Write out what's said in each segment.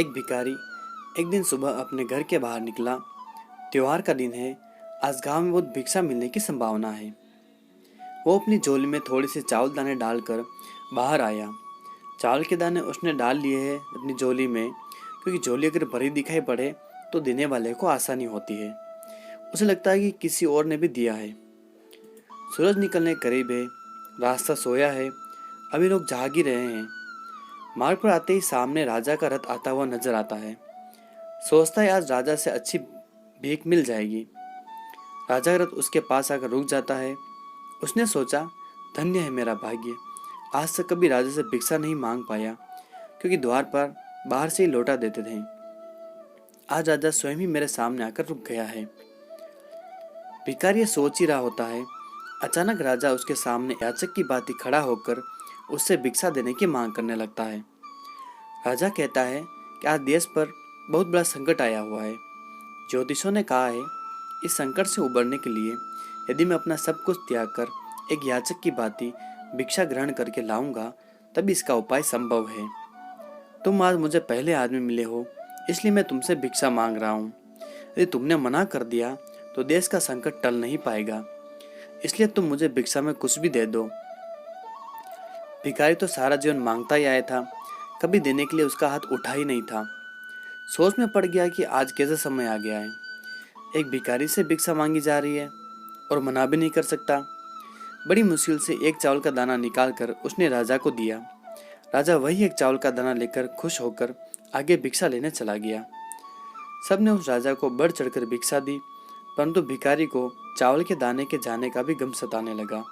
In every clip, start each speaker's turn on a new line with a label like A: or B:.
A: एक भिखारी एक दिन सुबह अपने घर के बाहर निकला। त्योहार का दिन है। आज गांव में बहुत भिक्षा मिलने की संभावना है। वो अपनी झोली में थोड़े से चावल दाने डालकर बाहर आया। चावल के दाने उसने डाल लिए हैं अपनी झोली में, क्योंकि झोली अगर भरी दिखाई पड़े तो देने वाले को आसानी होती है। उसे लगता है कि किसी और ने भी दिया है। सूरज निकलने करीब है। रास्ता सोया है। अभी लोग जाग ही रहे हैं। मार्ग पर आते ही सामने राजा का रथ आता हुआ नजर आता है। सोचता है आज राजा से अच्छी भीख मिल जाएगी। राजा का रथ उसके पास आकर रुक जाता है। उसने सोचा, धन्य है मेरा भाग्य, आज तक कभी राजा से भिक्षा नहीं मांग पाया, क्योंकि द्वार पर बाहर से ही लौटा देते थे। आज राजा स्वयं ही मेरे सामने आकर रुक गया है। भिखारी सोच ही रहा होता है। अचानक राजा उसके सामने याचक की भांति खड़ा होकर उससे भिक्षा देने की मांग करने लगता है। राजा कहता है कि आज देश पर बहुत बड़ा संकट आया हुआ है। ज्योतिषों ने कहा है, इस संकट से उबरने के लिए यदि मैं अपना सब कुछ त्याग कर एक याचक की भांति भिक्षा ग्रहण करके लाऊंगा, तभी इसका उपाय संभव है। तुम आज मुझे पहले आदमी मिले हो, इसलिए मैं तुमसे भिक्षा मांग रहा हूँ। यदि तुमने मना कर दिया तो देश का संकट टल नहीं पाएगा, इसलिए तुम मुझे भिक्षा में कुछ भी दे दो। भिखारी तो सारा जीवन मांगता ही आया था, कभी देने के लिए उसका हाथ उठा ही नहीं था। सोच में पड़ गया कि आज कैसा समय आ गया है। एक भिखारी से भिक्षा मांगी जा रही है और मना भी नहीं कर सकता। बड़ी मुश्किल से एक चावल का दाना निकालकर उसने राजा को दिया। राजा वही एक चावल का दाना लेकर खुश होकर आगे भिक्षा लेने चला गया। सबने उस राजा को बढ़ चढ़कर भिक्षा दी, परंतु भिखारी को चावल के दाने के जाने का भी गम सताने लगा।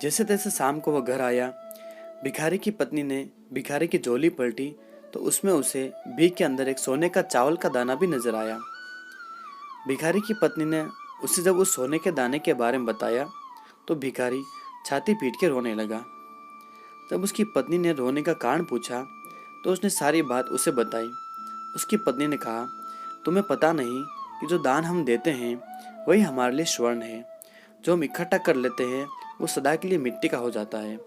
A: जैसे तैसे शाम को वह घर आया। भिखारी की पत्नी ने भिखारी की झोली पलटी तो उसमें उसे भीख के अंदर एक सोने का चावल का दाना भी नजर आया। भिखारी की पत्नी ने उसे जब उस सोने के दाने के बारे में बताया तो भिखारी छाती पीट के रोने लगा। जब उसकी पत्नी ने रोने का कारण पूछा तो उसने सारी बात उसे बताई। उसकी पत्नी ने कहा, तुम्हें पता नहीं कि जो दान हम देते हैं वही हमारे लिए स्वर्ण है। जो हम इकट्ठा कर लेते हैं वो सदा के लिए मिट्टी का हो जाता है।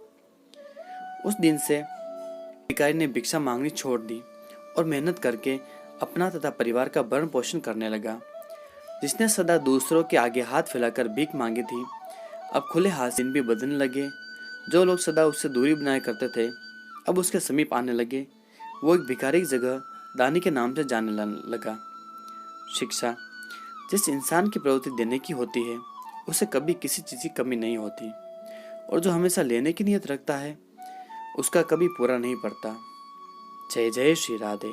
A: उस दिन से भिखारी ने भिक्षा मांगनी छोड़ दी और मेहनत करके अपना तथा परिवार का भरण पोषण करने लगा। जिसने सदा दूसरों के आगे हाथ फैलाकर भीख मांगी थी, अब खुले हाथ दिन भी बदलने लगे। जो लोग सदा उससे दूरी बनाए करते थे, अब उसके समीप आने लगे। वो एक भिखारी की जगह दानी के नाम से जाने लगा। शिक्षा, जिस इंसान की प्रवृत्ति देने की होती है उसे कभी किसी चीज़ की कमी नहीं होती, और जो हमेशा लेने की नीयत रखता है उसका कभी पूरा नहीं पड़ता। जय जय श्री राधे।